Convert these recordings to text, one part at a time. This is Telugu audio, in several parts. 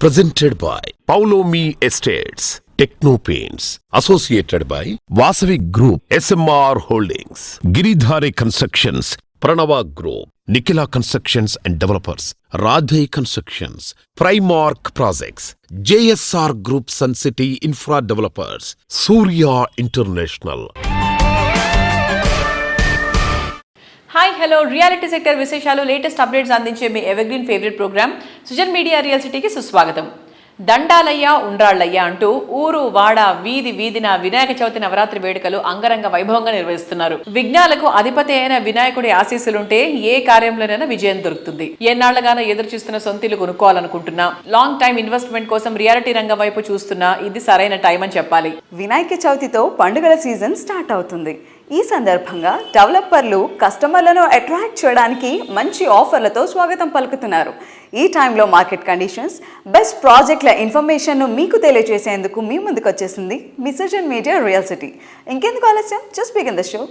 Presented by Paulomi Estates, Techno Paints, associated by Vasavi Group, SMR Holdings, Giridhari Constructions, Pranava Group, Nikhila Constructions and Developers, Radhe Constructions, Primark Projects, JSR Group Sun City Infra Developers, Surya International. Hi hello reality sector విశేషాలు లేటెస్ట్ అప్డేట్స్ అందించే మీ evergreen favourite programme Sujan media real సిటీకి సుస్వాగతం. దండాలయ్య ఉండ్రాళ్ళయ్య అంటూ ఊరు వాడ వీధి వీధిన వినాయక చవితి నవరాత్రి వేడుకలు అంగరంగ వైభవంగా నిర్వహిస్తున్నారు. విఘ్నాలకు అధిపతి అయిన వినాయకుడి ఆశీస్సులుంటే ఏ కార్యంలోనైనా విజయం దొరుకుతుంది. ఎన్నాళ్లుగానో ఎదురు చూస్తున్న సొంతిల్లు కొనుక్కోవాలనుకుంటున్నా, లాంగ్ టైం ఇన్వెస్ట్మెంట్ కోసం రియాలిటీ రంగం వైపు చూస్తున్నా ఇది సరైన టైం అని చెప్పాలి. వినాయక చవితితో పండుగల సీజన్ స్టార్ట్ అవుతుంది. ఈ సందర్భంగా డెవలపర్లు కస్టమర్లను అట్రాక్ట్ చేయడానికి మంచి ఆఫర్లతో స్వాగతం పలుకుతున్నారు. ఈ టైంలో మార్కెట్ కండిషన్స్, బెస్ట్ ప్రాజెక్టుల ఇన్ఫర్మేషన్ను మీకు తెలియజేసేందుకు మీ ముందుకు వచ్చేసింది మీ సుజన్ మీడియా రియల్ సిటీ. ఇంకెందుకు ఆలస్యం, just begin the show.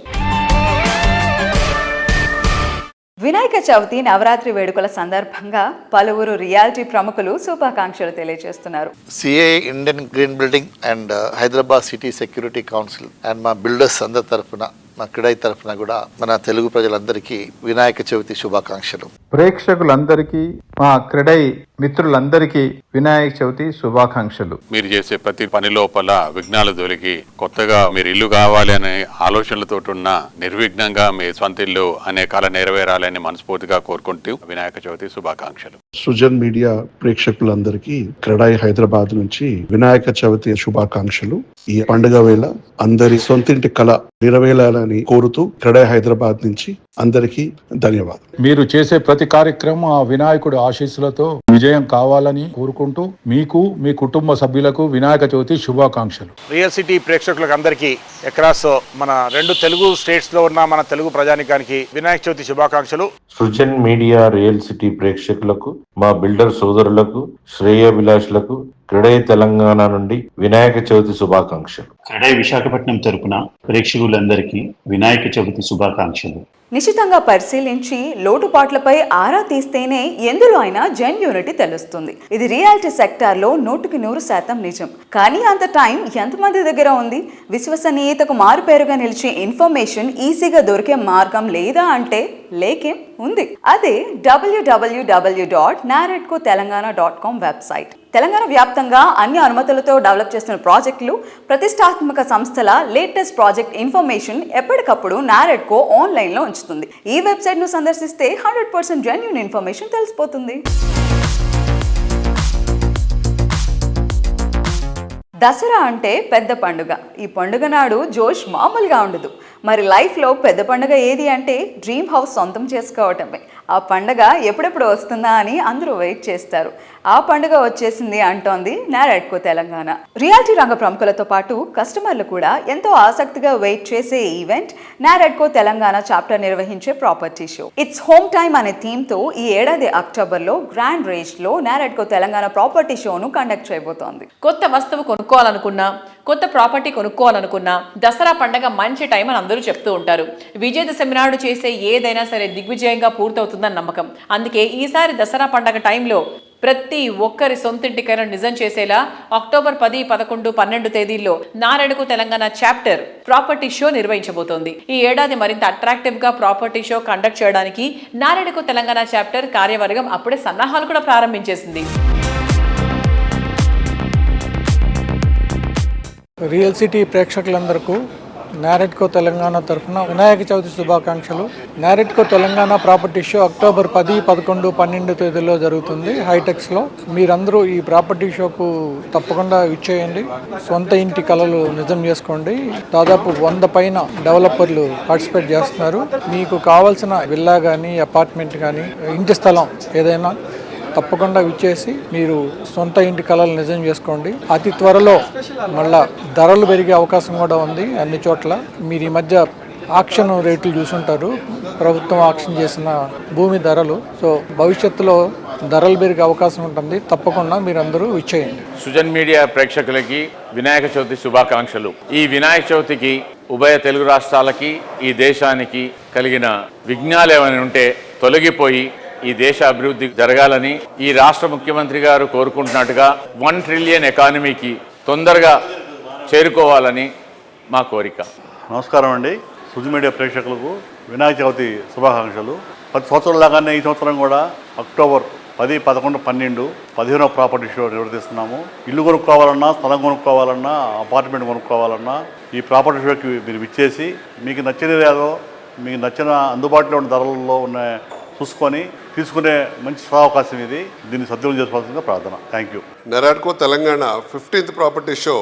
Vinayaka Chavithi Navaratri వేడుకల సందర్భంగా పలువురు రియాలిటీ ప్రముఖులు శుభాకాంక్షలు తెలియజేస్తున్నారు. CI Indian green building and Hyderabad city security council and మా బిల్డర్స్ అందరి తరఫున, మా క్రీడై తరఫున కూడా మన తెలుగు ప్రజలందరికీ వినాయక చవితి శుభాకాంక్షలు. ప్రేక్షకులందరికీ, మా క్రీడై మిత్రులందరికీ వినాయక చవితి శుభాకాంక్షలు. మీరు చేసే ప్రతి పని లోపల విఘ్నాలు తొలగి కొత్తగా మీరు ఇల్లు కావాలి అనే ఆలోచనలతో ఉన్న నిర్విఘ్నంగా మీ సొంత ఇల్లు అనే కళ నెరవేరాలని మనస్ఫూర్తిగా కోరుకుంటూ వినాయక చవితి శుభాకాంక్షలు. సుజన్ మీడియా ప్రేక్షకులందరికీ క్రెడాయి హైదరాబాద్ నుంచి వినాయక చవితి శుభాకాంక్షలు. ఈ పండుగ వేళ అందరి సొంతింటి కళ నెరవేరాలని కోరుతూ క్రెడాయి హైదరాబాద్ నుంచి అందరికీ ధన్యవాదాలు. మీరు చేసే ప్రతి కార్యక్రమం ఆ వినాయకుడి ఆశీస్సులతో విజయం కావాలని కోరుకుంటూ మీకు, మీ కుటుంబ సభ్యులకు వినాయక చవితి శుభాకాంక్షలు. రియల్ సిటీ ప్రేక్షకులకు అందరికీ అక్రాస్ మన రెండు తెలుగు స్టేట్స్ లో ఉన్న మన తెలుగు ప్రజానికానికి వినాయక చవితి శుభాకాంక్షలు. సుజన్ మీడియా రియల్ సిటీ ప్రేక్షకులకు, మా బిల్డర్ సోదరులకు, శ్రేయోభిలాషులకు క్రెడై తెలంగాణ నుండి వినాయక చవితి శుభాకాంక్షలు. క్రెడై విశాఖపట్నం తరపున ప్రేక్షకులందరికీ వినాయక చవితి శుభాకాంక్షలు. నిశితంగా పరిశీలించి లోటుపాట్లపై ఆరా తీస్తేనే ఎందులో అయినా జెన్యూనిటీ తెలుస్తుంది. ఇది రియాలిటీ సెక్టార్లో 100% నిజం. కానీ అంత టైం ఎంతమంది దగ్గర ఉంది? విశ్వసనీయతకు మారుపేరుగా నిలిచే ఇన్ఫర్మేషన్ ఈజీగా దొరికే మార్గం లేదా అంటే లేకేం ఉంది. అదే www.naredcotelangana.com వెబ్సైట్. తెలంగాణ వ్యాప్తంగా అన్ని అనుమతులతో డెవలప్ చేస్తున్న ప్రాజెక్టులు, ప్రతిష్టాత్మక సంస్థల లేటెస్ట్ ప్రాజెక్ట్ ఇన్ఫర్మేషన్ ఎప్పటికప్పుడు నారెడ్కో ఆన్లైన్లో ఉంచుతుంది. ఈ వెబ్సైట్ను సందర్శిస్తే 100% జెన్యూన్ ఇన్ఫర్మేషన్ తెలిసిపోతుంది. దసరా అంటే పెద్ద పండుగ. ఈ పండుగ నాడు జోష్ మామూలుగా ఉండదు. మరి లైఫ్లో పెద్ద పండుగ ఏది అంటే డ్రీమ్ హౌస్ సొంతం చేసుకోవటమే. ఆ పండుగ ఎప్పుడెప్పుడు వస్తుందా అని అందరూ వెయిట్ చేస్తారు. ఆ పండుగ వచ్చేసింది అంటోంది నారెడ్కో తెలంగాణ. రియాలిటీ రంగ ప్రముఖులతో పాటు కస్టమర్లు కూడా ఎంతో ఆసక్తిగా వెయిట్ చేసే ఈవెంట్ నారెడ్కో తెలంగాణ చాప్టర్ నిర్వహించే property show. It's home time అనే థీమ్తో ఈ ఏడాది అక్టోబర్లో గ్రాండ్ రేజ్లో నారెడ్కో తెలంగాణ ప్రాపర్టీ షోను కండక్ట్ చేయబోతోంది. కొత్త వస్తువు కొనుక్కోవాలనుకున్నా, కొత్త ప్రాపర్టీ కొనుక్కోవాలనుకున్నా దసరా పండగ మంచి టైం అని అందరూ చెప్తూ ఉంటారు. విజయదశమి నాడు చేసే ఏదైనా సరే దిగ్విజయంగా పూర్తవుతుందని నమ్మకం. అందుకే ఈసారి దసరా పండగ టైంలో ప్రతి ఒక్కరి సొంతింటికైనా నిజం చేసేలా అక్టోబర్ 10, 11, 12 తేదీల్లో NAREDCO Telangana chapter property show నిర్వహించబోతోంది. ఈ ఏడాది మరింత అట్రాక్టివ్ గా ప్రాపర్టీ షో కండక్ట్ చేయడానికి నారెడ్కో తెలంగాణ చాప్టర్ కార్యవర్గం అప్పుడే సన్నాహాలు కూడా ప్రారంభించేసింది. రియల్ సిటీ ప్రేక్షకులందరికీ నారెడ్కో తెలంగాణ తరఫున వినాయక చవితి శుభాకాంక్షలు. NAREDCO Telangana property show October 10, 11, 12 తేదీలో జరుగుతుంది హైటెక్స్లో. మీరందరూ ఈ ప్రాపర్టీ షోకు తప్పకుండా ఇచ్చేయండి. సొంత ఇంటి కలలు నిజం చేసుకోండి. దాదాపు 100 పైన డెవలపర్లు పార్టిసిపేట్ చేస్తున్నారు. మీకు కావాల్సిన విల్లా కానీ, అపార్ట్మెంట్ కానీ, ఇంటి స్థలం ఏదైనా తప్పకుండా ఇచ్చేసి మీరు సొంత ఇంటి కళలు నిజం చేసుకోండి. అతి త్వరలో మళ్ళా ధరలు పెరిగే అవకాశం కూడా ఉంది అన్ని చోట్ల. మీరు ఈ మధ్య ఆక్షన్ రేట్లు చూసుంటారు, ప్రభుత్వం ఆక్షన్ చేసిన భూమి ధరలు. సో భవిష్యత్తులో ధరలు పెరిగే అవకాశం ఉంటుంది. తప్పకుండా మీరందరూ ఇచ్చేయండి. సుజన్ మీడియా ప్రేక్షకులకి వినాయక చవితి శుభాకాంక్షలు. ఈ వినాయక చవితికి ఉభయ తెలుగు రాష్ట్రాలకి, ఈ దేశానికి కలిగిన విఘ్నాలు ఏమైనా ఉంటే తొలగిపోయి ఈ దేశ అభివృద్ధి జరగాలని ఈ రాష్ట్ర ముఖ్యమంత్రి గారు కోరుకుంటున్నట్టుగా 1 ట్రిలియన్ ఎకానమీకి తొందరగా చేరుకోవాలని మా కోరిక. నమస్కారం అండి. సుజి మీడియా ప్రేక్షకులకు వినాయక చవితి శుభాకాంక్షలు. ప్రతి సంవత్సరం లాగానే ఈ సంవత్సరం కూడా అక్టోబర్ 10, 11, 12, 15వ ప్రాపర్టీ షో నిర్వహిస్తున్నాము. ఇల్లు కొనుక్కోవాలన్నా, స్థలం కొనుక్కోవాలన్నా, అపార్ట్మెంట్ కొనుక్కోవాలన్నా ఈ ప్రాపర్టీ షోకి మీరు విచ్చేసి మీకు నచ్చిన ఏదో మీకు నచ్చిన అందుబాటులో ఉన్న ధరలలో ఉన్న చూసుకొని తీసుకునే మంచి అవకాశం ఇది. దీన్ని సద్వినియోగం చేసుకోవాల్సిందిగా ప్రార్థన. Thank you. NAREDCO Telangana 15th property show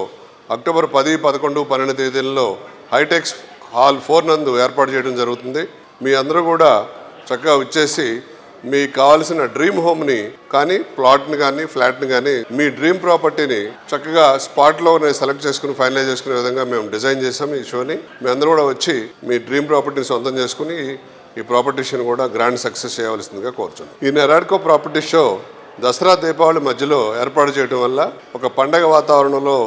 October 10, 11, 12 తేదీల్లో హైటెక్స్ హాల్ 4 నందు ఏర్పాటు చేయడం జరుగుతుంది. మీ అందరూ కూడా చక్కగా వచ్చేసి మీకు కావాల్సిన డ్రీమ్ హోమ్ని కానీ, ప్లాట్ని కానీ, ఫ్లాట్ని కానీ, మీ డ్రీమ్ ప్రాపర్టీని చక్కగా స్పాట్లోనే సెలెక్ట్ చేసుకుని ఫైనలైజ్ చేసుకునే విధంగా మేము డిజైన్ చేసాం ఈ షోని. మీ అందరూ కూడా వచ్చి మీ డ్రీమ్ ప్రాపర్టీని సొంతం చేసుకుని ఈ ప్రాపర్టీ షోని కూడా గ్రాండ్ సక్సెస్ చేయవలసిందిగా కోరుచున్నాం. ఈ నెరాడ్కో ప్రాపర్టీ షో దసరా దీపావళి మధ్యలో ఏర్పాటు చేయడం వల్ల ఒక పండగ వాతావరణంలో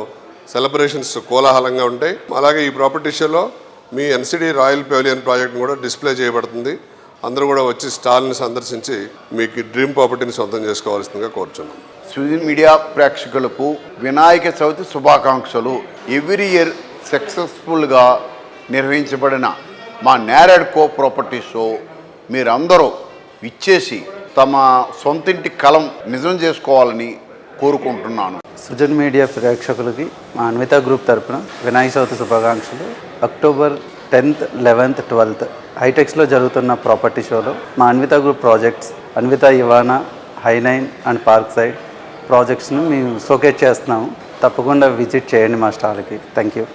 సెలబ్రేషన్స్ కోలాహలంగా ఉంటాయి. అలాగే ఈ ప్రాపర్టీ షోలో మీ ఎన్సిడి రాయల్ పెవిలియన్ ప్రాజెక్ట్ని కూడా డిస్ప్లే చేయబడుతుంది. అందరూ కూడా వచ్చి స్టాల్ని సందర్శించి మీకు డ్రీమ్ ప్రాపర్టీని సొంతం చేసుకోవాల్సిందిగా కోరుచున్నాం. సుజి మీడియా ప్రేక్షకులకు వినాయక చవితి శుభాకాంక్షలు. ఎవ్రీ ఇయర్ సక్సెస్ఫుల్గా నిర్వహించబడిన మా నారాడ్కో ప్రాపర్టీ షో మీరందరూ ఇచ్చేసి తమ సొంతింటి కలం నిజం చేసుకోవాలని కోరుకుంటున్నాను. సుజన్ మీడియా ప్రేక్షకులకి మా అన్విత గ్రూప్ తరపున వినాయక చవితి శుభాకాంక్షలు. అక్టోబర్ 10th, 11th, 12th హైటెక్స్లో జరుగుతున్న ప్రాపర్టీ షోలో మా Anvita group projects Anvita Ivana, హై9 అండ్ పార్క్ సైడ్ ప్రాజెక్ట్స్ను మేము షోకేస్ చేస్తున్నాము. తప్పకుండా విజిట్ చేయండి మా స్టాల్కి. Thank you.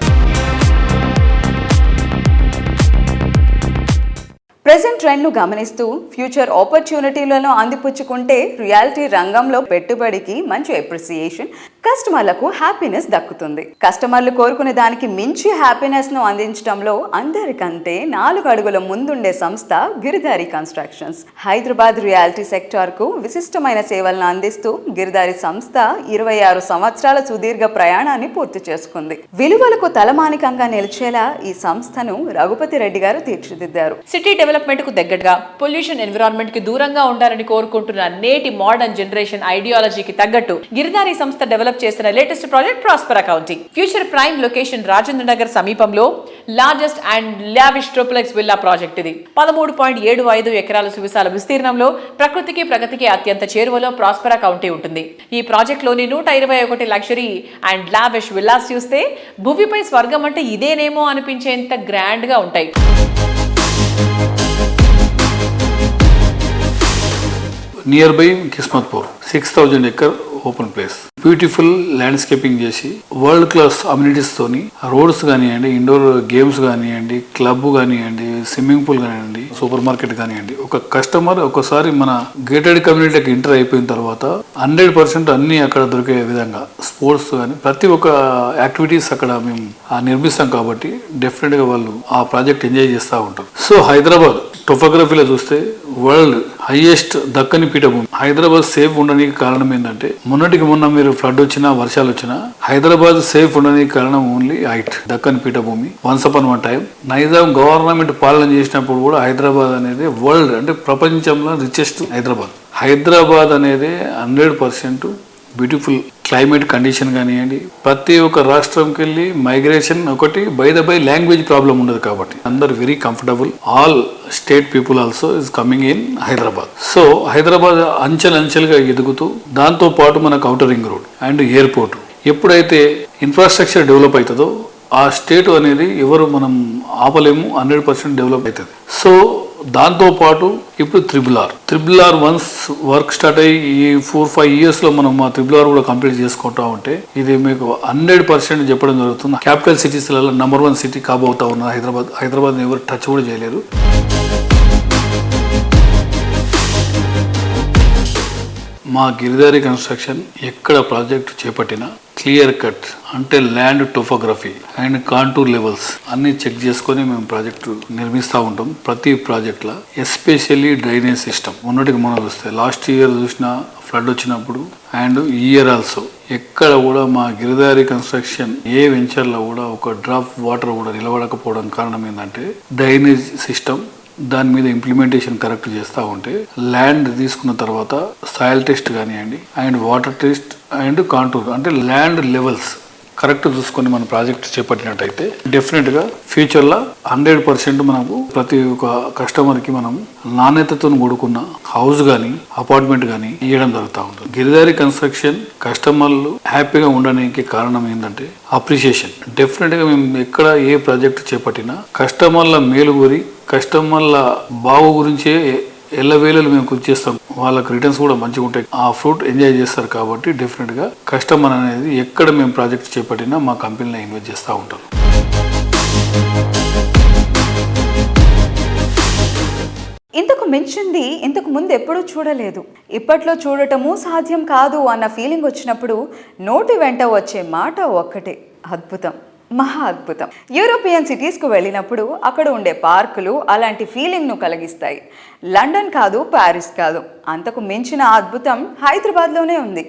ప్రెజెంట్ ట్రెండ్ను గమనిస్తూ ఫ్యూచర్ ఆపర్చునిటీలను అందిపుచ్చుకుంటే రియాలిటీ రంగంలో పెట్టుబడికి మంచి అప్రిసియేషన్, కస్టమర్లకు హ్యాపీనెస్ దక్కుతుంది. కస్టమర్లు కోరుకునే దానికి మించి హ్యాపీనెస్ను అందించడంలో అందరికంటే 4 అడుగుల ముందుండే సంస్థ గిరిధారి కన్స్ట్రక్షన్స్. హైదరాబాద్ రియాలిటీ సెక్టార్కు విశిష్టమైన సేవలను అందిస్తూ గిరిధారి సంస్థ 26 సంవత్సరాల సుదీర్ఘ ప్రయాణాన్ని పూర్తి చేసుకుంది. విలువలకు తలమానికంగా నిలిచేలా ఈ సంస్థను రఘుపతి రెడ్డి గారు తీర్చిదిద్దారు. సిటీ డెవలప్మెంట్ కు దగ్గరగా పొల్యూషన్ ఎన్విరాన్మెంట్ కి దూరంగా ఉండాలని కోరుకుంటున్న నేటి మోడర్న్ జనరేషన్ ఐడియాలజీకి తగ్గట్టు గిరిధారి సంస్థ డెవలప్ చేసిన latest project prosper accounting. Future prime location Rajendra Nagar సమీపంలో largest and lavish triplex villa project ఇది. 13.75 ఎకరాల సువిశాల విస్తీర్ణంలో ప్రకృతికి ప్రగతికి అత్యంత చేరువలో ప్రాస్పర్ కౌంటీ ఉంటుంది. ఈ ప్రాజెక్ట్ లోని 121 లగ్జరీ అండ్ లావిష్ విల్లాస్ చూస్తే భూమిపై స్వర్గం అంటే ఇదేనేమో అనిపించేంత గ్రాండ్ గా ఉంటాయి. Near by Kismatpur 6000 acre open place, beautiful landscaping చేసి వరల్డ్ క్లాస్ అమ్యూనిటీస్ తోని రోడ్స్ కానివ్వండి, ఇండోర్ గేమ్స్ కానివ్వండి, క్లబ్ కానివ్వండి, స్విమ్మింగ్ పూల్ కానివ్వండి, సూపర్ మార్కెట్ కానివ్వండి. ఒక కస్టమర్ ఒకసారి మన గేటెడ్ కమ్యూనిటీకి ఎంటర్ అయిపోయిన తర్వాత 100% అన్ని అక్కడ దొరికే విధంగా స్పోర్ట్స్ కానీ ప్రతి ఒక్క యాక్టివిటీస్ అక్కడ మేము నిర్మిస్తాం కాబట్టి డెఫినెట్ గా వాళ్ళు ఆ ప్రాజెక్ట్ ఎంజాయ్ చేస్తూ ఉంటారు. సో హైదరాబాద్ టోపోగ్రఫీలో చూస్తే వరల్డ్ హైయెస్ట్ దక్కని పీఠభూమి. హైదరాబాద్ సేఫ్ ఉండడానికి కారణం ఏంటంటే మొన్నటికి మొన్న మీరు ఫ్లడ్ వచ్చినా, వర్షాలు వచ్చినా హైదరాబాద్ సేఫ్ ఉండడానికి కారణం ఓన్లీ హైట్, దక్కని పీఠభూమి. Once upon one time Nizam government పాలన చేసినప్పుడు కూడా హైదరాబాద్ అనేది వరల్డ్ అంటే ప్రపంచంలో రిచెస్ట్ హైదరాబాద్ అనేది 100% బ్యూటిఫుల్ క్లైమేట్ కండిషన్ కానివ్వండి, ప్రతి ఒక్క రాష్ట్రంకి వెళ్ళి మైగ్రేషన్ ఒకటి బై లాంగ్వేజ్ ప్రాబ్లం ఉండదు కాబట్టి అందరు very comfortable. All state people also is coming in Hyderabad. So Hyderabad అంచెలంచెలుగా ఎదుగుతూ దాంతో పాటు మనకు outer ring road and airport ఎప్పుడైతే ఇన్ఫ్రాస్ట్రక్చర్ డెవలప్ అవుతుందో ఆ స్టేట్ అనేది ఎవరు మనం ఆపలేము, 100% డెవలప్ అవుతుంది. సో దాంతో పాటు ఇప్పుడు triple R once work start అయ్యి ఈ 4-5 yearsలో మనం ఆ త్రిబుల్ ఆర్ కూడా కంప్లీట్ చేసుకుంటా ఉంటే ఇది మీకు 100% చెప్పడం జరుగుతుంది. క్యాపిటల్ సిటీస్లలో నెంబర్ 1 సిటీ కాబోతా ఉన్న హైదరాబాద్ ఎవరు టచ్ కూడా చేయలేరు. మా గిరిధారి కన్స్ట్రక్షన్ ఎక్కడ ప్రాజెక్ట్ చేపట్టినా క్లియర్ కట్ అంటే land topography and contour levels అన్ని చెక్ చేసుకొని మేము ప్రాజెక్టు నిర్మిస్తూ ఉంటాం. ప్రతి ప్రాజెక్ట్లో ఎస్పెషల్లీ డ్రైనేజ్ సిస్టమ్ మొన్నటికి మొన్న చూస్తే లాస్ట్ ఇయర్ చూసిన ఫ్లడ్ వచ్చినప్పుడు అండ్ ఈ ఇయర్ ఆల్సో ఎక్కడ కూడా మా గిరిధారి కన్స్ట్రక్షన్ ఏ వెంచర్లో కూడా ఒక డ్రాప్ వాటర్ కూడా నిలబడకపోవడం కారణం ఏంటంటే డ్రైనేజ్ సిస్టమ్ దాని మీద ఇంప్లిమెంటేషన్ కరెక్ట్ చేస్తూ ఉంటే ల్యాండ్ తీసుకున్న తర్వాత సాయిల్ టెస్ట్ కానివ్వండి and water test and contour అంటే ల్యాండ్ లెవెల్స్ కరెక్ట్ చూసుకొని మన ప్రాజెక్ట్ చేపట్టినట్టయితే డెఫినెట్గా ఫ్యూచర్లో 100% మనకు ప్రతి ఒక్క కస్టమర్కి మనం నాణ్యతతో కూడుకున్న హౌస్ కానీ అపార్ట్మెంట్ కానీ ఇవ్వడం జరుగుతూ ఉంటుంది. గిరిదారి కన్స్ట్రక్షన్ కస్టమర్లు హ్యాపీగా ఉండడానికి కారణం ఏంటంటే అప్రిషియేషన్. డెఫినెట్గా మేము ఎక్కడ ఏ ప్రాజెక్ట్ చేపట్టినా కస్టమర్ల మేలు కోరి కస్టమర్ల బాగు గురించే ఎల్లవేళలు మేము కృషి చేస్తాం. వాళ్ళకి రిటర్న్స్ కూడా మంచిగా ఉంటాయి. ఆ ఫ్రూట్ ఎంజాయ్ చేస్తారు కాబట్టి డెఫినెట్గా కస్టమర్ అనేది ఎక్కడ మేము ప్రాజెక్ట్ చేపట్టినా మా కంపెనీలో ఇన్వెస్ట్ చేస్తూ ఉంటాం. ఇంతకు మించింది ఇంతకు ముందు ఎప్పుడూ చూడలేదు. ఇప్పట్లో చూడటము సాధ్యం కాదు అన్న ఫీలింగ్ వచ్చినప్పుడు నోటి వెంట వచ్చే మాట ఒక్కటే, అద్భుతం, మహా అద్భుతం. యూరోపియన్ సిటీస్కు వెళ్ళినప్పుడు అక్కడ ఉండే పార్కులు అలాంటి ఫీలింగ్ను కలిగిస్తాయి. లండన్ కాదు, ప్యారిస్ కాదు, అంతకు మించిన అద్భుతం హైదరాబాద్లోనే ఉంది.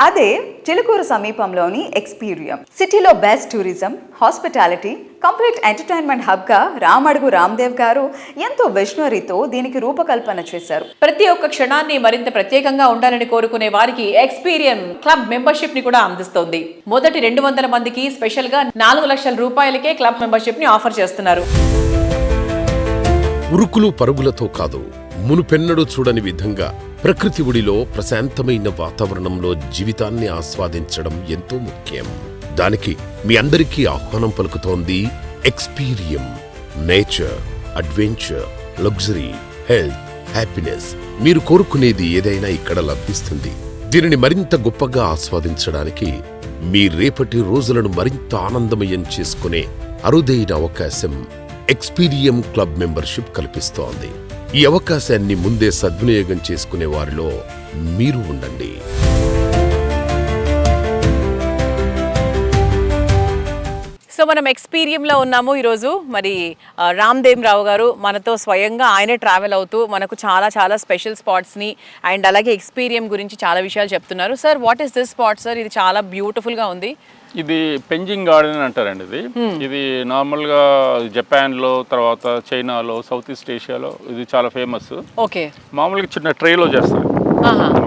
అదే చిలుకూరు సమీపంలోని ఎక్స్పీరియం. సిటీలో best tourism, hospitality, complete entertainment హబ్గా రామడుగు రామ్దేవ్ గారు ఎంతో విజనరీతో దీనికి రూపకల్పన చేశారు. ప్రతి ఒక్క క్షణాన్ని మరింత ప్రత్యేకంగా ఉండాలని కోరుకునే వారికి ఎక్స్పీరియం క్లబ్ మెంబర్షిప్ ని కూడా అందిస్తోంది. మొదటి 200 మందికి స్పెషల్ గా 4 లక్షల రూపాయలకే క్లబ్ మెంబర్షిప్ ని ఆఫర్ చేస్తున్నారు. ఉరుకులు పరుగులతో కాదు, మునుపెన్నడూ చూడని విధంగా ప్రకృతి ఒడిలో ప్రశాంతమైన వాతావరణంలో జీవితాన్ని ఆస్వాదించడం ఎంతో ముఖ్యం. దానికి మీ అందరికీ ఆహ్వానం పలుకుతోంది Experium. Nature, adventure, luxury, health, happiness, మీరు కోరుకునేది ఏదైనా ఇక్కడ లభిస్తుంది. దీనిని మరింత గొప్పగా ఆస్వాదించడానికి మీ రేపటి రోజులను మరింత ఆనందమయం చేసుకునే అరుదైన అవకాశం ఎక్స్పీరియం క్లబ్ మెంబర్షిప్ కల్పిస్తోంది. ఈ అవకాశాన్ని ముందే సద్వినియోగం చేసుకునే వారిలో మీరు ఉండండి. సో మనం ఎక్స్పీరియంలో ఉన్నాము ఈరోజు. మరి రామ్దేవ్ రావు గారు మనతో స్వయంగా ఆయనే ట్రావెల్ అవుతూ మనకు చాలా చాలా స్పెషల్ స్పాట్స్ని అండ్ అలాగే ఎక్స్పీరియం గురించి చాలా విషయాలు చెప్తున్నారు. Sir, what is this spot sir? ఇది చాలా బ్యూటిఫుల్గా ఉంది. ఇది పెంజింగ్ గార్డెన్ అంటారండి. ఇది నార్మల్గా జపాన్లో, తర్వాత చైనాలో, సౌత్ ఈస్ట్ ఏషియాలో ఇది చాలా ఫేమస్. ఓకే. మామూలుగా చిన్న ట్రేలో చేస్తారు.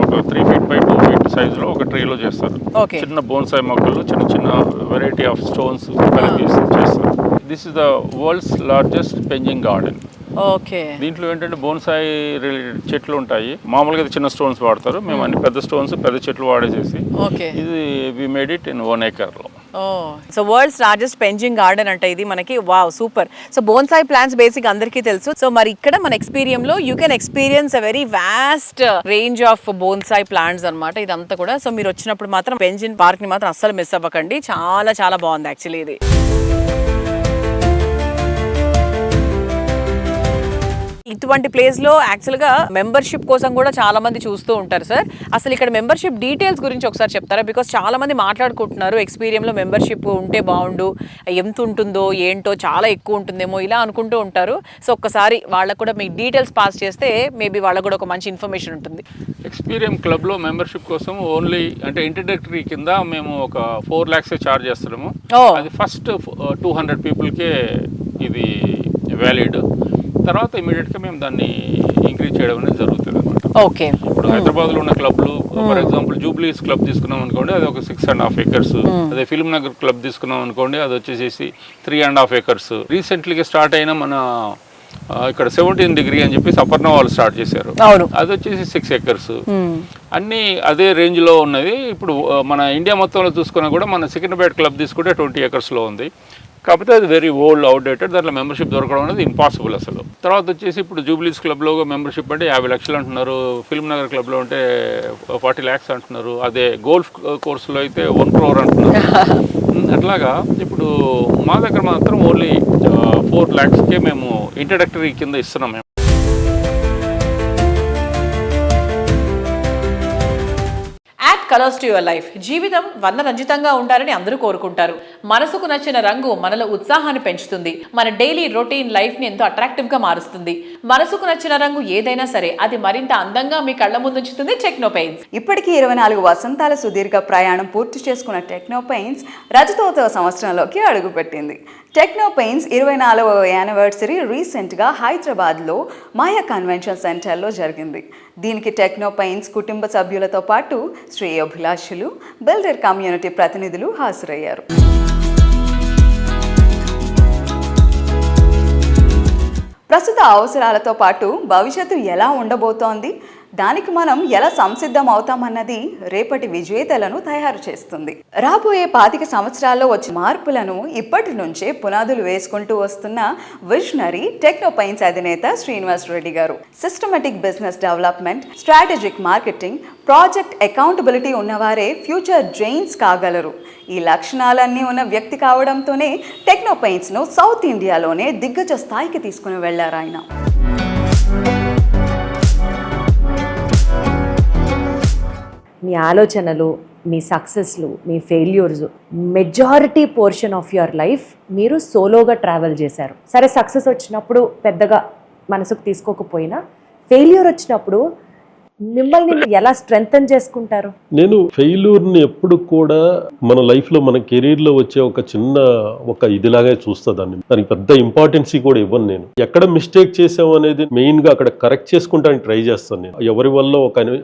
ఒక 3 feet by 2 feet సైజులో ఒక ట్రేలో చేస్తారు. చిన్న బోన్సాయ్ మొక్కలు, చిన్న చిన్న వెరైటీ ఆఫ్ స్టోన్స్ కలిపి చేస్తారు. This is the world's largest penjing garden. Okay. దీంట్లో ఏంటంటే బోన్సాయి రిలేటెడ్ చెట్లు ఉంటాయి. మామూలుగా చిన్న స్టోన్స్ వాడతారు, మేము అన్ని పెద్ద స్టోన్స్, పెద్ద చెట్లు వాడేసేసి ఇది we made it in 1 acre లో. So world's largest penjing garden అంటే ఇది మనకి. Wow, super. So bonsai plants basic అందరికీ తెలుసు. సో మరి ఇక్కడ మన ఎక్స్పీరియంలో you can experience a very vast range of bonsai plants అనమాట ఇదంతా కూడా. సో మీరు వచ్చినప్పుడు మాత్రం పెంజిన్ పార్క్ ని మాత్రం అస్సలు మిస్ అవ్వకండి. చాలా చాలా బాగుంది యాక్చువల్లీ ఇది. ఇటువంటి ప్లేస్ లో యాక్చువల్ గా మెంబర్షిప్ కోసం కూడా చాలా మంది చూస్తూ ఉంటారు. సార్, అసలు ఇక్కడ మెంబర్షిప్ డీటెయిల్స్ గురించి ఒకసారి చెప్తారా? బికాస్ చాలా మంది మాట్లాడుకుంటున్నారు ఎక్స్పీరియంలో మెంబర్షిప్ ఉంటే బాగుండు, ఎంత ఉంటుందో ఏంటో, చాలా ఎక్కువ ఉంటుందేమో ఇలా అనుకుంటూ ఉంటారు. సో ఒక్కసారి వాళ్ళకు కూడా మీకు డీటెయిల్స్ పాస్ చేస్తే మేబీ వాళ్ళకు కూడా ఒక మంచి ఇన్ఫర్మేషన్ ఉంటుంది. ఎక్స్పీరియం క్లబ్ లో మెంబర్షిప్ కోసం ఓన్లీ అంటే ఇంట్రడక్టరీ కింద మేము ఒక 4 lakhs చార్జ్ చేస్తున్నాము. అది ఫస్ట్ 200 peopleకే ఇది వ్యాలిడ్. తర్వాత ఇమీడియట్గా మేము దాన్ని ఇంక్రీజ్ చేయడం అనేది జరుగుతుంది అనమాట. ఓకే. ఇప్పుడు హైదరాబాద్లో ఉన్న క్లబ్లు, ఫర్ ఎగ్జాంపుల్ జూబ్లీస్ క్లబ్ తీసుకున్నాం అనుకోండి, అది ఒక 6.5 acres. అదే ఫిల్మ్ నగర్ క్లబ్ తీసుకున్నాం అనుకోండి, అది వచ్చేసి 3.5 acres. రీసెంట్లీగా స్టార్ట్ అయిన మన ఇక్కడ 17 degree అని చెప్పి అపర్ణ వాళ్ళు స్టార్ట్ చేశారు, అది వచ్చేసి 6 acres. అన్నీ అదే రేంజ్లో ఉన్నది. ఇప్పుడు మన ఇండియా మొత్తంలో చూసుకున్నా కూడా మన సికింద్రాబాద్ క్లబ్ తీసుకుంటే 20 acres ఉంది. కాకపోతే అది వెరీ ఓల్డ్, అవుట్డేటెడ్. దాంట్లో మెంబర్షిప్ దొరకడం అనేది ఇంపాసిబుల్ అసలు. తర్వాత వచ్చేసి ఇప్పుడు జూబ్లీస్ క్లబ్లో మెంబర్షిప్ అంటే 50 lakhs అంటున్నారు, ఫిల్మ్ నగర్ క్లబ్లో అంటే 40 lakhs అంటున్నారు, అదే గోల్ఫ్ కోర్సులో అయితే 1 crore అంటున్నారు. అట్లాగా ఇప్పుడు మా దగ్గర మాత్రం ఓన్లీ 4 lakhsకే మేము ఇంట్రడక్టరీ కింద ఇస్తున్నాం. మేము app colours to your life. జీవితం వర్ణరంజితంగా ఉండాలని అందరూ కోరుకుంటారు. మనసుకు నచ్చిన రంగు మనలో ఉత్సాహాన్ని పెంచుతుంది. మన డైలీ రొటీన్ లైఫ్ ని ఎంతో అట్రాక్టివ్ గా మారుస్తుంది. మనసుకు నచ్చిన రంగు ఏదైనా సరే అది మరింత అందంగా మీ కళ్ళ ముందు ఉంచుతుంది టెక్నో పెయింట్స్. ఇప్పటికీ 24 వసంతాల సుదీర్ఘ ప్రయాణం పూర్తి చేసుకున్న టెక్నో పెయింట్స్ రజతోత్సవ సంవత్సరంలోకి అడుగుపెట్టింది. టెక్నో పెయింట్స్ 24వ యానివర్సరీ రీసెంట్గా హైదరాబాద్లో మాయా కన్వెన్షన్ సెంటర్లో జరిగింది. దీనికి టెక్నో పెయింట్స్ కుటుంబ సభ్యులతో పాటు శ్రేయోభిలాషులు, బిల్డర్ కమ్యూనిటీ ప్రతినిధులు హాజరయ్యారు. ప్రస్తుత అవసరాలతో పాటు భవిష్యత్తు ఎలా ఉండబోతోంది, దానికి మనం ఎలా సంసిద్ధం అవుతామన్నది రేపటి విజేతలను తయారు చేస్తుంది. రాబోయే 25 సంవత్సరాల్లో వచ్చే మార్పులను ఇప్పటి నుంచే పునాదులు వేసుకుంటూ వస్తున్న విజనరీ టెక్నో పెయింట్స్ అధినేత శ్రీనివాస్ రెడ్డి గారు. Systematic business development, strategic marketing, project accountability ఉన్నవారే ఫ్యూచర్ జైన్స్ కాగలరు. ఈ లక్షణాలన్నీ ఉన్న వ్యక్తి కావడంతోనే టెక్నో పెయింట్స్ను సౌత్ ఇండియాలోనే దిగ్గజ స్థాయికి తీసుకుని వెళ్లారు ఆయన. మీ ఆలోచనలు, మీ సక్సెస్లు, మీ failures, majority portion of your life మీరు సోలోగా ట్రావెల్ చేశారు. సరే, సక్సెస్ వచ్చినప్పుడు పెద్దగా మనసుకు తీసుకోకపోయినా ఫెయిల్యూర్ వచ్చినప్పుడు మిమ్మల్ని ఎలా స్ట్రెంగ్తన్ చేసుకుంటారు? నేను ఫెయిల్యూర్ని ఎప్పుడు కూడా మన లైఫ్లో, మన కెరీర్లో వచ్చే ఒక ఇదిలాగే చూస్తా. దానికి పెద్ద ఇంపార్టెన్సీ కూడా ఇవ్వను. నేను ఎక్కడ మిస్టేక్ చేసాము అనేది మెయిన్గా అక్కడ కరెక్ట్ చేసుకుంటానికి ట్రై చేస్తాను. నేను ఎవరి వల్ల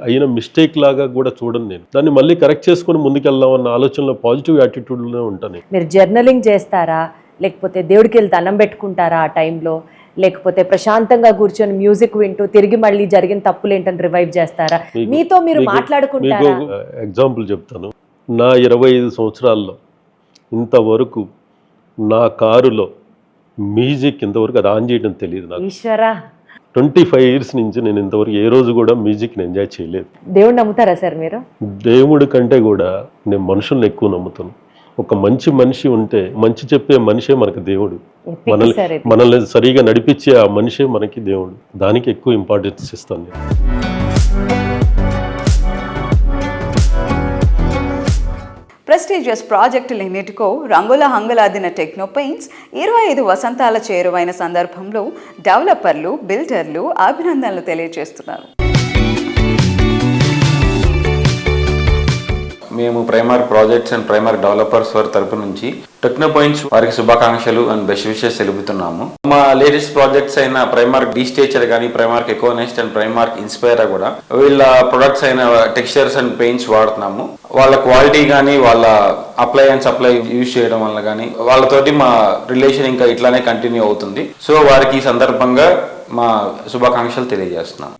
అయిన మిస్టేక్ లాగా కూడా చూడను. నేను దాన్ని మళ్ళీ కరెక్ట్ చేసుకుని ముందుకెళ్దాం అన్న ఆలోచనలో, పాజిటివ్ యాటిట్యూడ్లోనే ఉంటాను. మీరు జర్నలింగ్ చేస్తారా, లేకపోతే దేవుడికి వెళ్ళి దండం పెట్టుకుంటారా ఆ టైంలో, లేకపోతే ప్రశాంతంగా కూర్చొని మ్యూజిక్ వింటూ తిరిగి మళ్ళీ జరిగిన తప్పులు ఏంటని రివైవ్ చేస్తారా? మీతో మీరు మాట్లాడుకుంటారా? ఎగ్జాంపుల్ చెప్తాను. నా 25 సంవత్సరాల్లో ఇంతవరకు నా కారులో మ్యూజిక్ ఇంతవరకు అది ఆన్ చేయడం తెలియదు నాకు. ఈశ్వరా, 25 ఇయర్స్ నుంచి నేను ఇంతవరకు ఏ రోజు కూడా మ్యూజిక్ని ఎంజాయ్ చేయలేదు. దేవుడు నమ్ముతారా సార్ మీరు? దేవుడి కంటే కూడా నేను మనుషుల్ని ఎక్కువ నమ్ముతాను. ఒక మంచి మనిషి ఉంటే, మంచి చెప్పే మనిషే మనకు దేవుడు. మనల్ని సరిగా నడిపించే ఆ మనిషే మనకి దేవుడు. దానికి ఎక్కువ ఇంపార్టెన్స్ ఇస్తాను నేను. ప్రెస్టీజియస్ ప్రాజెక్టులన్నిటికో రంగుల హంగులాదిన టెక్నో పెయింట్స్ 25 వసంతాల చేరువైన సందర్భంలో డెవలపర్లు, బిల్డర్లు అభినందనలు తెలియజేస్తున్నారు. మేము primer projects and primer developers వారి తరపు నుంచి టెక్నో పాయింట్స్ వారికి శుభాకాంక్షలు అండ్ బెస్ట్ విషెస్ తెలుపుతున్నాము. మా లేటెస్ట్ ప్రాజెక్ట్స్ అయిన ప్రైమార్క్ డీ స్టేచర్ కానీ, Primark Econest and Primark inspire కూడా వీళ్ళ ప్రొడక్ట్స్ అయిన టెక్స్చర్స్ అండ్ పెయింట్స్ వాడుతున్నాము. వాళ్ళ క్వాలిటీ కానీ, వాళ్ళ అప్లై అండ్ సప్లై యూజ్ చేయడం వల్ల కానీ వాళ్ళతోటి మా రిలేషన్ ఇంకా ఇట్లానే కంటిన్యూ అవుతుంది. సో వారికి ఈ సందర్భంగా మా శుభాకాంక్షలు తెలియజేస్తున్నాం.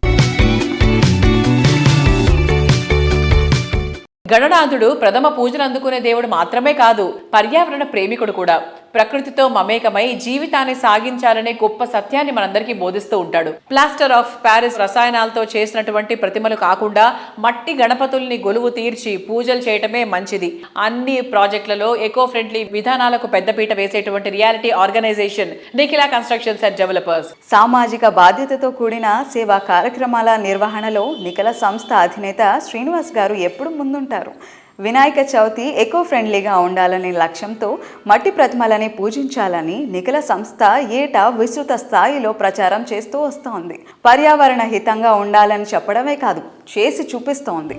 గణనాథుడు ప్రథమ పూజను అందుకునే దేవుడు మాత్రమే కాదు, పర్యావరణ ప్రేమికుడు కూడా. ప్రకృతితో మమేకమై జీవితాన్ని సాగించాలనే గొప్ప సత్యాన్ని మనందరికీ బోధిస్తూ ఉంటాడు. ప్లాస్టర్ ఆఫ్ ప్యారిస్ రసాయనాలతో చేసినటువంటి ప్రతిమలు కాకుండా మట్టి గణపతుల్ని గొలువు తీర్చి పూజలు చేయటమే మంచిది. అన్ని ప్రాజెక్టులలో ఎకో ఫ్రెండ్లీ విధానాలకు పెద్దపీట వేసేటువంటి reality organisation Nikhila constructions and developers. సామాజిక బాధ్యతతో కూడిన సేవా కార్యక్రమాల నిర్వహణలో నిఖిలా సంస్థ అధినేత శ్రీనివాస్ గారు ఎప్పుడు ముందుంటారు. వినాయక చవితి ఎకో ఫ్రెండ్లీగా ఉండాలనే లక్ష్యంతో మట్టి ప్రతిమలని పూజించాలని నిఖిలా సంస్థ ఏటా విస్తృత స్థాయిలో ప్రచారం చేస్తూ వస్తోంది. పర్యావరణ హితంగా ఉండాలని చెప్పడమే కాదు, చేసి చూపిస్తోంది.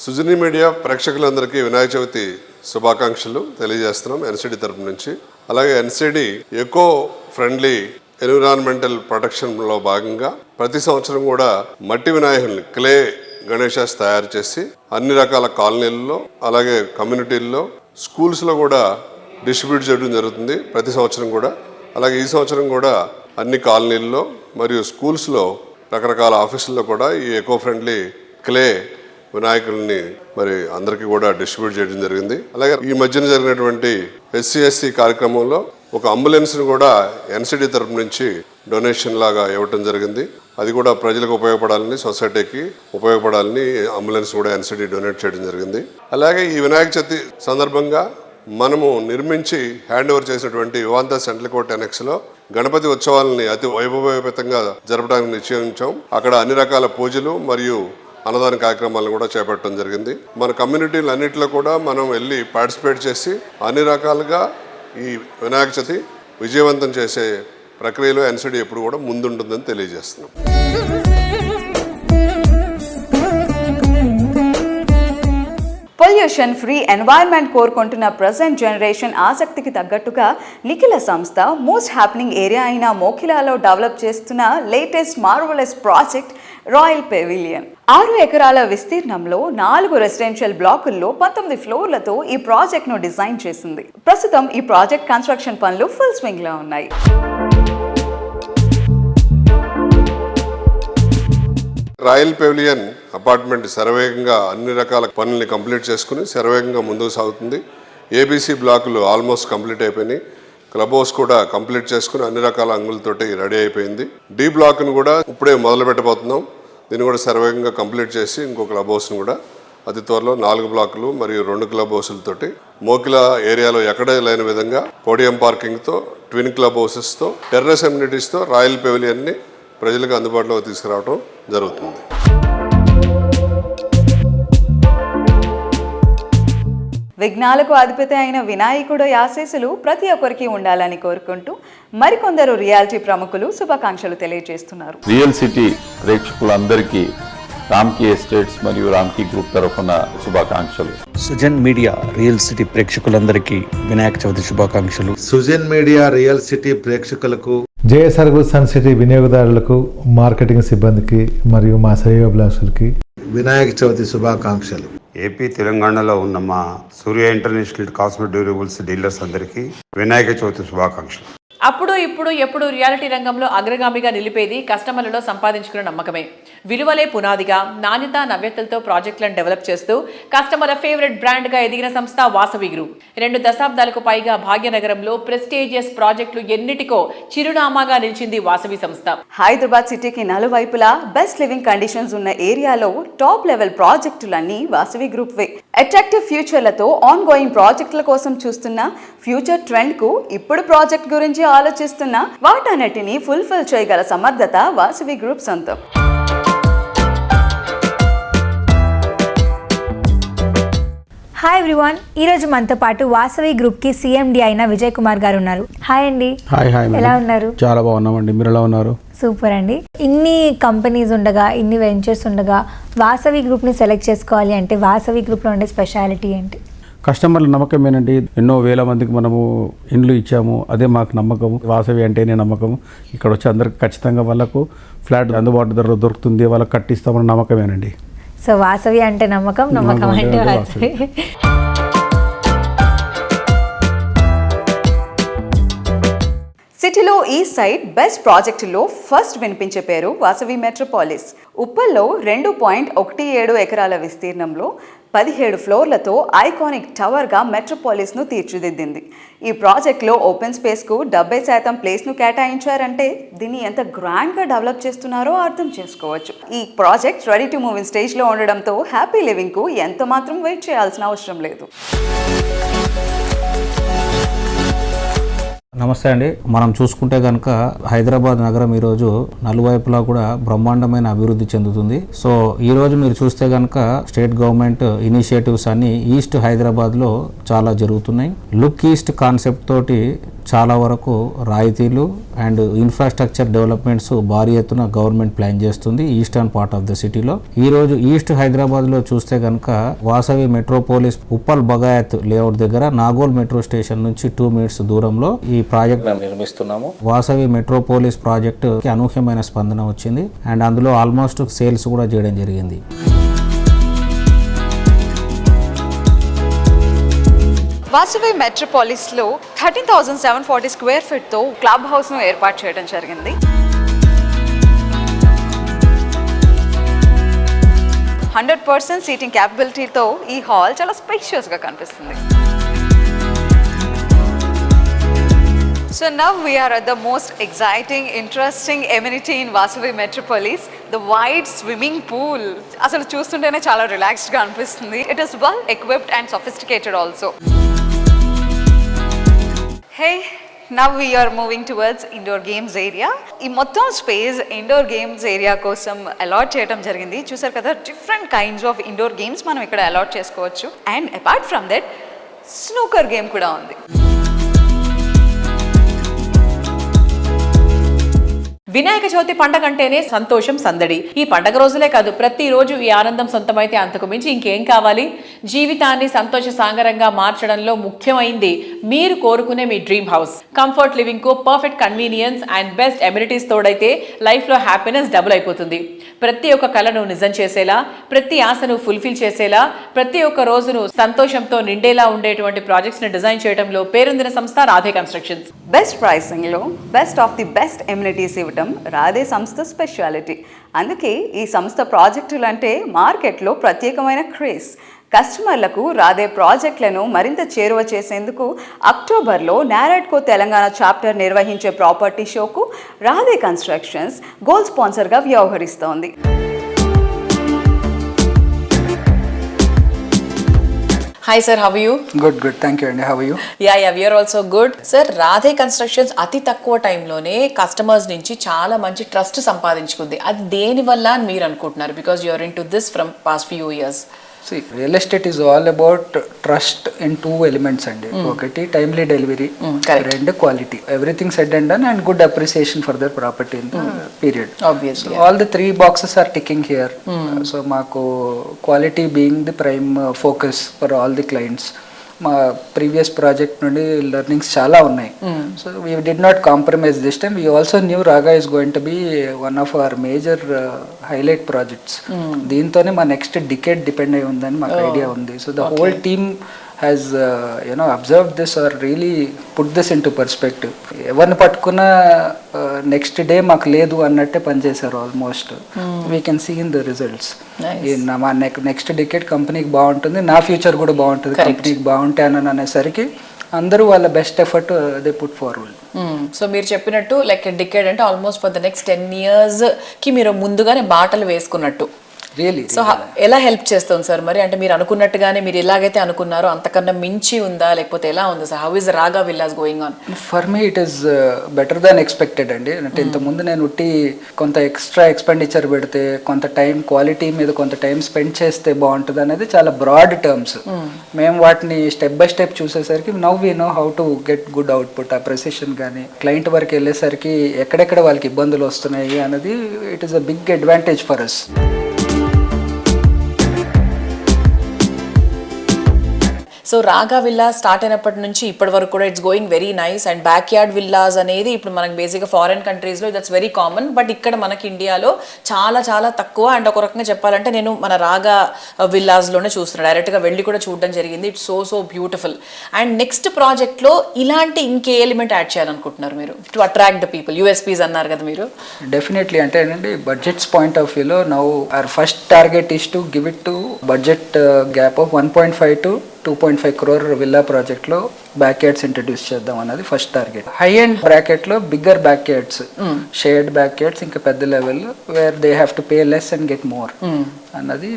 సుజని మీడియా ప్రేక్షకులందరికీ వినాయక చవితి శుభాకాంక్షలు తెలియజేస్తున్నాం ఎన్సిడి తరపు నుంచి. అలాగే ఎన్సిడి ఎకో ఫ్రెండ్లీ ఎన్విరాన్మెంటల్ ప్రొటెక్షన్లో భాగంగా ప్రతి సంవత్సరం కూడా మట్టి వినాయకుల్ని, క్లే గణేషాస్ తయారు చేసి అన్ని రకాల కాలనీల్లో, అలాగే కమ్యూనిటీల్లో, స్కూల్స్లో కూడా డిస్ట్రిబ్యూట్ చేయడం జరుగుతుంది ప్రతి సంవత్సరం కూడా. అలాగే ఈ సంవత్సరం కూడా అన్ని కాలనీల్లో మరియు స్కూల్స్లో, రకరకాల ఆఫీసుల్లో కూడా ఈ ఎకో ఫ్రెండ్లీ క్లే వినాయకుల్ని మరి అందరికీ కూడా డిస్ట్రిబ్యూట్ చేయడం జరిగింది. అలాగే ఈ మధ్యన జరిగినటువంటి SC/SC కార్యక్రమంలో ఒక అంబులెన్స్ని కూడా ఎన్సిడి తరపు నుంచి డొనేషన్ లాగా ఇవ్వటం జరిగింది. అది కూడా ప్రజలకు ఉపయోగపడాలని, సొసైటీకి ఉపయోగపడాలని అంబులెన్స్ కూడా ఎన్సిడి డొనేట్ చేయడం జరిగింది. అలాగే ఈ వినాయక చవితి సందర్భంగా మనము నిర్మించి హ్యాండ్ ఓవర్ చేసినటువంటి వివాంత సెంట్రల్ కోర్ట్ ఎనెక్స్లో గణపతి ఉత్సవాలని అతి వైభవోపేతంగా జరపడానికి నిశ్చయించాం. అక్కడ అన్ని రకాల పూజలు మరియు అన్నదాన కార్యక్రమాలను కూడా చేపట్టడం జరిగింది. మన కమ్యూనిటీలు అన్నింటిలో కూడా మనం వెళ్ళి పార్టిసిపేట్ చేసి అన్ని రకాలుగా ఈ వినాయక చవితి విజయవంతం చేసే ప్రక్రియలో ఎన్సిడి ఎప్పుడు కూడా ముందుంటుందని తెలియజేస్తున్నాం. పొల్యూషన్ ఫ్రీ ఎన్వైర్న్మెంట్ కోరుకుంటున్న ప్రజెంట్ జనరేషన్ ఆసక్తికి తగ్గట్టుగా నిఖిల సంస్థ మోస్ట్ హ్యాపెనింగ్ ఏరియా అయిన మోఖిలాలో డెవలప్ చేస్తున్న latest marvellous project royal pavilion. 6 ఎకరాల విస్తీర్ణంలో 4 రెసిడెన్షియల్ బ్లాకుల్లో 19 ఫ్లోర్లతో ఈ ప్రాజెక్ట్ను డిజైన్ చేసింది. ప్రస్తుతం ఈ ప్రాజెక్ట్ కన్స్ట్రక్షన్ పనులు ఫుల్ స్వింగ్లో ఉన్నాయి. రాయల్ పెవిలియన్ అపార్ట్మెంట్ శరవేగంగా అన్ని రకాల పనుల్ని కంప్లీట్ చేసుకుని శరవేగంగా ముందుకు సాగుతుంది. ఏబీసీ బ్లాకులు ఆల్మోస్ట్ కంప్లీట్ అయిపోయినాయి. క్లబ్ హౌస్ కూడా కంప్లీట్ చేసుకుని అన్ని రకాల అంగులతోటి రెడీ అయిపోయింది. డి బ్లాక్ను కూడా ఇప్పుడే మొదలు పెట్టబోతున్నాం. దీన్ని కూడా శరవేగంగా కంప్లీట్ చేసి ఇంకో క్లబ్ హౌస్ని కూడా అతి త్వరలో 4 బ్లాకులు మరియు 2 క్లబ్ హౌసులతోటి మోకిలా ఏరియాలో ఎక్కడే లేని విధంగా పోడియం పార్కింగ్తో, ట్విన్ క్లబ్ హౌసెస్తో, టెర్రస్ అమ్యూనిటీస్తో రాయల్ పెవిలియన్ని ప్రజలకు అందుబాటులోకి తీసుకురావడం జరుగుతుంది. విఘ్నాలకు అధిపతి అయిన వినాయకుడు ఆశీస్సులు ప్రతి ఒక్కరికి ఉండాలని కోరుకుంటూ మరికొందరు రియాలిటీ ప్రముఖులు శుభాకాంక్షలు తెలియజేస్తున్నారు. రియల్ సిటీ ప్రేక్షకులందరికీ రామ్కీ ఎస్టేట్స్ మరియు రామ్కీ గ్రూప్ తరఫున శుభాకాంక్షలు. సుజన్ మీడియా రియల్ సిటీ ప్రేక్షకులందరికీ వినాయక చవితి శుభాకాంక్షలు. సుజన్ మీడియా రియల్ సిటీ ప్రేక్షకులకు, జేఎస్ఆర్ సన్ సిటీ వినియోగదారులకు, మార్కెటింగ్ సిబ్బందికి మరియు మా శ్రేయోభిలాషులకి వినాయక చవితి శుభాకాంక్షలు. ఏపీ తెలంగాణలో ఉన్న మా సూర్య ఇంటర్నేషనల్ కాస్మెటిక్ డ్యూరబుల్స్ డీలర్స్ అందరికీ వినాయక చవితి శుభాకాంక్షలు. అప్పుడు ఇప్పుడు ఎప్పుడు రియాలిటీ రంగంలో అగ్రగామిగా నిలిపేది కస్టమర్లలో సంపాదించుకున్న నమ్మకమే. విలువలే పునాదిగా నాణ్యత నవ్యతలతో ప్రాజెక్టులను డెవలప్ చేస్తూ కస్టమర్ ఫేవరెట్ బ్రాండ్గా ఎదిగిన సంస్థ వాసవి గ్రూప్. 2 దశాబ్దాలకు పైగా భాగ్యనగరంలో ప్రెస్టీజియస్ ప్రాజెక్టులు ఎన్నిటికో చిరునామాగా నిలిచింది వాసవి సంస్థ. హైదరాబాద్ సిటీకి నలువైపులా బెస్ట్ లివింగ్ కండిషన్స్ ఉన్న ఏరియాలో టాప్ లెవెల్ ప్రాజెక్టులన్నీ వాసవి గ్రూప్ వే. అట్రాక్టివ్ ఫ్యూచర్లతో ఆన్ గోయింగ్ ప్రాజెక్టుల కోసం చూస్తున్న ఫ్యూచర్ ట్రెండ్ కు ఇప్పుడు ప్రాజెక్ట్ గురించి ఆలోచిస్తున్న వాటన్నిటిని ఫుల్ఫిల్ చేయగల సమర్థత వాసవి గ్రూప్ సొంతం. హాయ్ ఎవ్రీవన్, ఈరోజు మనతో పాటు వాసవి గ్రూప్కి సిఎండి అయిన విజయ్ కుమార్ గారు ఉన్నారు. హాయ్ అండి. హాయ్. ఎలా ఉన్నారు? చాలా బాగున్నామండి. మీరు ఎలా ఉన్నారు? సూపర్ అండి. ఇన్ని కంపెనీస్ ఉండగా, ఇన్ని వెంచర్స్ ఉండగా వాసవి గ్రూప్ని సెలెక్ట్ చేసుకోవాలి అంటే వాసవి గ్రూప్లో ఉండే స్పెషాలిటీ ఏంటి? కస్టమర్ల నమ్మకమేనండి. ఎన్నో వేల మందికి మనము ఇండ్లు ఇచ్చాము, అదే మాకు నమ్మకం. వాసవి అంటేనే నమ్మకం. ఇక్కడ వచ్చి అందరికి ఖచ్చితంగా వాళ్ళకు ఫ్లాట్ అందుబాటు ధరలో దొరుకుతుంది, వాళ్ళకి కట్టిస్తామన్న నమ్మకమేనండి. సో వాసవి అంటే నమ్మకం, నమ్మకం అంటే వాసవి. సిటీలో ఈ సైట్ బెస్ట్ ప్రాజెక్టులో ఫస్ట్ వినిపించే పేరు వాసవి మెట్రోపాలిస్. ఉప్పల్లో 2.17 ఎకరాల విస్తీర్ణంలో 17 ఫ్లోర్లతో ఐకానిక్ టవర్గా మెట్రోపాలిస్ను తీర్చిదిద్దింది. ఈ ప్రాజెక్ట్లో ఓపెన్ స్పేస్కు 70% ప్లేస్ను కేటాయించారంటే దీన్ని ఎంత గ్రాండ్గా డెవలప్ చేస్తున్నారో అర్థం చేసుకోవచ్చు. ఈ project ready to move in స్టేజ్లో ఉండడంతో హ్యాపీ లివింగ్కు ఎంత మాత్రం వెయిట్ చేయాల్సిన అవసరం లేదు. నమస్తే అండి. మనం చూసుకుంటే కనుక హైదరాబాద్ నగరం ఈరోజు నలువైపులా కూడా బ్రహ్మాండమైన అభివృద్ధి చెందుతుంది. సో ఈ రోజు మీరు చూస్తే కనుక స్టేట్ గవర్నమెంట్ ఇనిషియేటివ్స్ అన్ని ఈస్ట్ హైదరాబాద్లో చాలా జరుగుతున్నాయి. లుక్ ఈస్ట్ కాన్సెప్ట్ తోటి చాలా వరకు రాయితీలు అండ్ ఇన్ఫ్రాస్ట్రక్చర్ డెవలప్మెంట్స్ భారీ ఎత్తున గవర్నమెంట్ ప్లాన్ చేస్తుంది ఈస్టర్న్ పార్ట్ ఆఫ్ ద సిటీలో. ఈ రోజు ఈస్ట్ హైదరాబాద్లో చూస్తే కనుక వాసవి మెట్రోపోలిస్ ఉప్పల్ బగాయత్ లేఅవుట్ దగ్గర నాగోల్ మెట్రో స్టేషన్ నుంచి 2 minutes దూరంలో ఈ ప్రాజెక్ట్ నిర్మిస్తున్నాము. వాసవి మెట్రోపోలిస్ ప్రాజెక్ట్ కి అనూహ్యమైన స్పందన వచ్చింది అండ్ అందులో ఆల్మోస్ట్ సేల్స్ కూడా చేయడం జరిగింది. వాసవి మెట్రోపాలిస్లో 13,740 స్క్వేర్ ఫీట్తో క్లబ్ హౌస్ను ఏర్పాటు చేయడం జరిగింది. 100% సీటింగ్ క్యాపబిలిటీతో ఈ హాల్ చాలా స్పేషియస్గా కనిపిస్తుంది. So now we are at the most exciting, interesting amenity in Vasavi Metropolis, the wide swimming pool. అసలు చూస్తుంటేనే చాలా రిలాక్స్డ్గా అనిపిస్తుంది. It is well equipped and sophisticated also. Hey now we're moving towards indoor games area. ఈ మొత్తం స్పేస్ ఇండోర్ గేమ్స్ ఏరియా కోసం అలాట్ చేయడం జరిగింది. చూసారు కదా, different kinds of indoor games మనం ఇక్కడ అలాట్ చేసుకోవచ్చు. And apart from that snooker game కూడా ఉంది. వినాయక చవితి పండగ అంటేనే సంతోషం, సందడి. ఈ పండగ రోజులే కాదు, ప్రతిరోజు ఈ ఆనందం సొంతమైతే అంతకు మించి ఇంకేం కావాలి? జీవితాన్ని సంతోష సాగరంగా మార్చడంలో ముఖ్యమైంది మీరు కోరుకునే మీ డ్రీమ్ హౌస్. కంఫర్ట్ లివింగ్ కు perfect convenience and best amenities తోడైతే లైఫ్ లో హ్యాపీనెస్ డబుల్ అయిపోతుంది. ప్రతి ఒక్క కలను నిజం చేసేలా, ప్రతి ఆశను ఫుల్ఫిల్ చేసేలా, ప్రతి ఒక్క రోజును సంతోషంతో నిండేలా ఉండేటువంటి ప్రాజెక్ట్స్ ని డిజైన్ చేయడంలో పేరొందిన సంస్థ రాధే కన్స్ట్రక్షన్స్. బెస్ట్ ప్రైసింగ్ లో best of the best amenities ఇవ్వడం రాధే సంస్థ స్పెషాలిటీ. అందుకే ఈ సంస్థ ప్రాజెక్టులు అంటే మార్కెట్లో ప్రత్యేకమైన క్రేజ్. కస్టమర్లకు రాధే ప్రాజెక్టులను మరింత చేరువ చేసేందుకు అక్టోబర్లో నారాడ్కో తెలంగాణ చాప్టర్ నిర్వహించే ప్రాపర్టీ షోకు రాధే కన్స్ట్రక్షన్స్ గోల్డ్ స్పాన్సర్గా వ్యవహరిస్తోంది. Hi sir, how are you? Good, thank you. And how are you? Yeah, we are also good. Sir, Radhe constructions అతి తక్కువ టైంలోనే కస్టమర్స్ నుంచి చాలా మంచి ట్రస్ట్ సంపాదించుకుంది. అది దేని వల్ల అని మీరు అనుకుంటున్నారు? Because you are into this from past few years. See, real estate is all about trust in two elements అండి. ఒకటి టైమ్లీ డెలివరీ, రెండు quality. Everything said and done and good appreciation for their property in the period. Obviously. All the three boxes are ticking here. So మాకు quality being the prime focus for all the clients. మా ప్రీవియస్ ప్రాజెక్ట్ నుండి లెర్నింగ్స్ చాలా ఉన్నాయి. So we did not compromise this time. We also new Raga is going to be one of our major highlight projects. దీంతోనే మా నెక్స్ట్ డికేడ్ డిపెండ్ అయి ఉందని మాకు ఐడియా ఉంది. So the whole team has observed this or really put this into perspective. ఎవరిని పట్టుకున్న నెక్స్ట్ డే మాకు లేదు అన్నట్టే పనిచేశారు almost. We can see in the results. మా నెక్స్ట్ డికేట్ కంపెనీకి బాగుంటుంది, నా ఫ్యూచర్ కూడా బాగుంటుంది, కంపెనీకి బాగుంటానని అనేసరికి అందరూ వాళ్ళ best effort they put forward. So మీరు చెప్పినట్టు లైక్ డికేడ్ అంటే almost for the next 10 years కి మీరు ముందుగానే బాటలు వేసుకున్నట్టు. రియలీ సో ఎలా హెల్ప్ చేస్తుంది సార్ మరి? అంటే మీరు అనుకున్నట్టుగానే మీరు ఎలాగైతే అనుకున్నారో అంతకన్నా మించి ఉందా, లేకపోతే ఎలా ఉంది సార్? హౌ ఇస్ రాగా villas going on? For me it is better than expected అండి. అంటే ఇంతకుముందు నేను కొంత ఎక్స్ట్రా ఎక్స్పెండిచర్ పెడితే, కొంత టైం క్వాలిటీ మీద కొంత టైం స్పెండ్ చేస్తే బాగుంటుంది అనేది చాలా బ్రాడ్ టర్మ్స్. మేము వాటిని స్టెప్ బై స్టెప్ చూసేసరికి now we know how to get good output. ఆ ప్రెసిషన్ కానీ క్లయింట్ వరకు వెళ్ళేసరికి ఎక్కడెక్కడ వాళ్ళకి ఇబ్బందులు వస్తున్నాయి అనేది it is a big advantage for us. So Raga villa start అయినప్పటి నుంచి ఇప్పటి వరకు కూడా it's going very nice. And backyard villas అనేది ఇప్పుడు మనకి బేసిక్గా ఫారెన్ కంట్రీస్లో దట్స్ వెరీ కామన్. బట్ ఇక్కడ మనకి ఇండియాలో చాలా చాలా తక్కువ. అండ్ ఒక రకంగా చెప్పాలంటే నేను మన రాగా విల్లాస్లోనే చూస్తున్నాను, డైరెక్ట్గా వెళ్ళి కూడా చూడడం జరిగింది. It's so beautiful. And next ప్రాజెక్ట్లో ఇలాంటి ఇంకే ఎలిమెంట్ యాడ్ చేయాలనుకుంటున్నారు మీరు to attract the people? USPs అన్నారు కదా మీరు. డెఫినెట్లీ. అంటే ఏంటంటే బడ్జెట్స్ పాయింట్ ఆఫ్ వ్యూలో now our first target is to give it to budget gap of 1.5 to 2.5 crore villa ప్రాజెక్ట్లో బ్యాక్ యార్డ్స్ ఇంట్రడ్యూస్ చేద్దాం అన్నది ఫస్ట్ టార్గెట్. హై ఎండ్ బ్రాకెట్లో bigger back yards, shared back yards, ఇంకా పెద్ద level where they have to pay less and get more అన్నది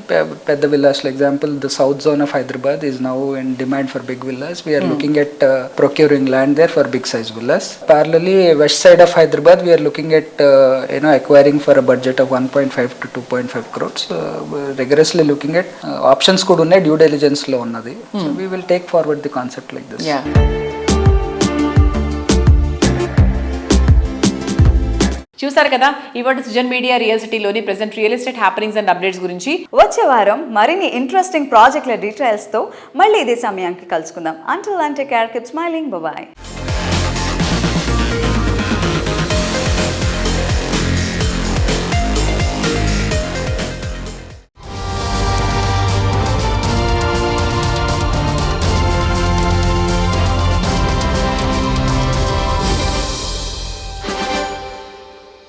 పెద్ద విల్లాస్లో. Example the south zone of Hyderabad is now in demand for big villas. We are looking at procuring land there for big size villas. Parallelly, west side of Hyderabad, we are looking at acquiring for a budget of 1.5 to 2.5 crores. Rigorously looking at options could unna due diligence lo unnadi. So we will take forward the concept like this. Yeah. చూసారు కదా ఇవాళ సుజన్ మీడియా రియల్ సిటీలోని present real estate happenings and updates గురించి. వచ్చే వారం మరిన్ని ఇంట్రెస్టింగ్ ప్రాజెక్టుల డీటెయిల్స్తో మళ్ళీ ఇదే సమయానికి కలుసుకుందాం. Until then, take care, keep smiling, bye bye.